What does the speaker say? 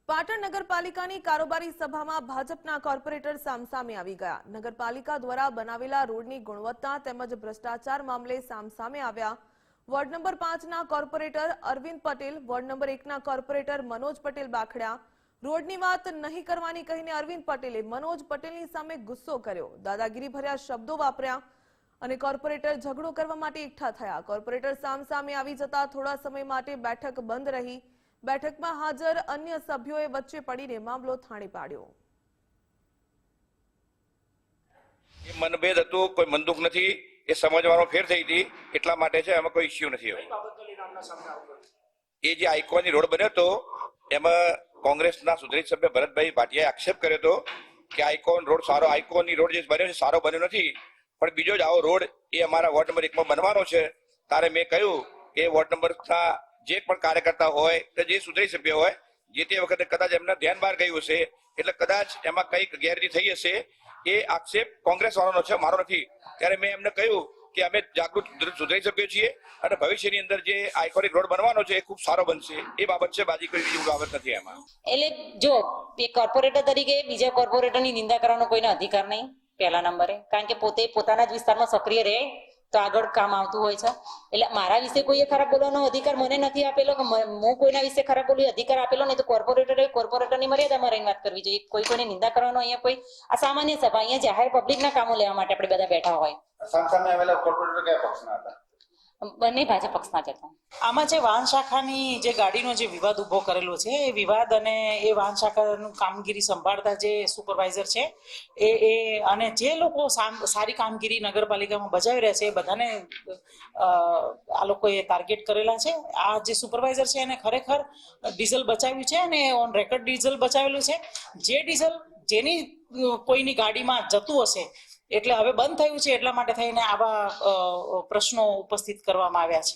પાટણ નગરપાલિકાની કારોબારી સભામાં ભાજપના કોર્પોરેટર સામસામે આવી ગયા। નગરપાલિકા દ્વારા બનાવેલા રોડની ગુણવત્તા તેમજ ભ્રષ્ટાચાર મામલે સામસામે આવ્યા। વોર્ડ નંબર 5ના corporator Arvind Patel, ward number 1ના કોર્પોરેટર મનોજ પટેલ બાખડ્યા। રોડની વાત નહીં કરવાની કહીને અરવિંદ પટેલે મનોજ પટેલની સામે ગુસ્સો કર્યો, દાદાગીરી ભર્યા શબ્દો વાપર્યા અને કોર્પોરેટર ઝઘડો કરવા માટે એકઠા થયા। કોર્પોરેટર સામસામે આવી જતા થોડા સમય માટે બેઠક બંધ રહી। બેઠકમાં હાજર અન્ય સભ્યોએ વચ્ચે પડીને મામલો થાળે પાડ્યો। એ મનભેદ હતો, કોઈ બંદૂક નથી, એ સમજવાનો ફેર થઈ હતી, એટલા માટે છે, એમાં કોઈ ઇશ્યુ નથી। એ જે આઇકોનની રોડ બન્યો હતો એમાં કોંગ્રેસના સુધરી સભ્ય ભરતભાઈ ભાટિયાએ આક્ષેપ કર્યો હતો કે આઇકોન રોડ સારો, આઇકોનની રોડ જે બન્યો છે સારો બન્યો નથી, પણ બીજો જ આવો રોડ એ અમારા વોર્ડ નંબર 1માં બનવાનો છે। ત્યારે મેં કહ્યું કે વોર્ડ નંબરના જે પણ કાર્યકર્તા હોય કે જે સુધરી સભ્ય હોય, જે તે વખતે કદાચ એમના ધ્યાન બહાર ગયું હશે, એટલે કદાચ એમાં કંઈક ગેરરીતિ થઈ હશે। એ આક્ષેપ કોંગ્રેસ વાળાનો છે, મારો નથી। ત્યારે મેં એમને કહ્યું કે અમે જાગૃત સુધરી સભ્યો છીએ અને ભવિષ્યની અંદર જે આઇકોનિક રોડ બનવાનો છે એ ખૂબ સારો બનશે, એ બાબત છે, બાજી કોઈ બીજી બાબત નથી એમાં। એટલે જો એક કોર્પોરેટર તરીકે બીજા કોર્પોરેટરની નિંદા કરવાનો કોઈનો અધિકાર નહીં પહેલા નંબરે, કારણ કે પોતે પોતાના જ વિસ્તારમાં સક્રિય રહે તો આગળ કામ આવતું હોય છે। એટલે મારા વિશે કોઈએ ખરાબ બોલવાનો અધિકાર મને નથી આપેલો કે હું કોઈના વિશે ખરાબ બોલી અધિકાર આપેલો નહીં। તો કોર્પોરેટરની મર્યાદામાં રહીને વાત કરવી જોઈએ। કોઈની નિંદા કરવાનો અહીંયા કોઈ આ સામાન્ય સભા, અહીંયા જાહેર પબ્લિકના કામો લેવા માટે આપણે બધા બેઠા હોય। સામે આવેલા કોર્પોરેટર કયા પક્ષના હતા? બંને ભાજપ પક્ષના જ હતા। આમાં જે વાહન શાખાની જે ગાડીનો જે વિવાદ ઉભો કરેલો છે એ વિવાદ અને એ વાહન શાખાનું કામગીરી સંભાળતા જે સુપરવાઇઝર છે એ અને જે લોકો સારી કામગીરી નગરપાલિકામાં બજાવી રહ્યા છે એ બધાને આ લોકોએ ટાર્ગેટ કરેલા છે। આ જે સુપરવાઇઝર છે એને ખરેખર ડીઝલ બચાવ્યું છે અને ઓન રેકોર્ડ ડીઝલ બચાવેલું છે। જે ડીઝલ જેની કોઈની ગાડીમાં જતું હશે એટલે હવે બંધ થયું છે, એટલા માટે થઈને આવા પ્રશ્નો ઉપસ્થિત કરવામાં આવ્યા છે।